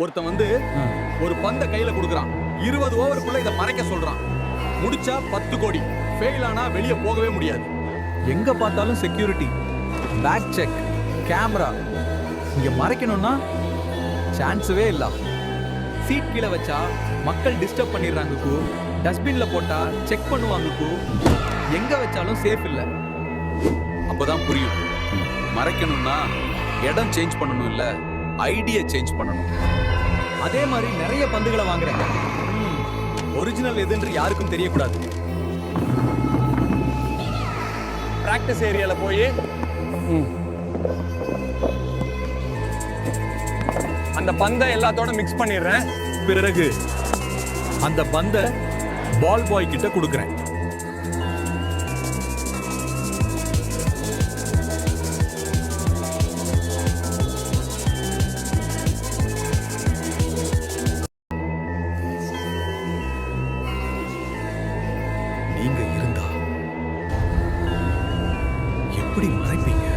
ஒருத்தன் வந்து ஒரு பந்த கையில கொடுக்குறான். 20 ஓவருக்குள்ள இதை மறைக்க சொல்றான். முடிச்சா 10 கோடி, ஃபெயில் ஆனா வெளியே போகவே முடியாது. எங்க பார்த்தாலும் செக்யூரிட்டி, பேக் செக், கேமரா. இங்க மறைக்கணும்னா சான்ஸவே இல்ல. சீட் கீழே வச்சா மக்கள் டிஸ்டர்ப் பண்ணிடுறாங்கக்கு, டஸ்ட்பின்ல போட்டா செக் பண்ணுவாங்கக்கு. எங்க வச்சாலும் சேஃப் இல்ல. அப்பதான் புரியும், மறைக்கணும்னா இடம் சேஞ்ச் பண்ணணும் இல்ல, ஐடியா சேஞ்ச் பண்ணணும். அதே மாதிரி நிறைய பந்துகளை வாங்குறேன். ஒரிஜினல் எதுன்னு யாருக்கும் தெரியக்கூடாது. பிராக்டிஸ் ஏரியால போய் அந்த பந்தை எல்லாத்தோட மிக்ஸ் பண்ணிடுறேன். பிறகு அந்த பந்தை பால் பாய் கிட்ட கொடுக்குறேன். நீங்க இருந்தா எப்படி மறைப்பீங்க?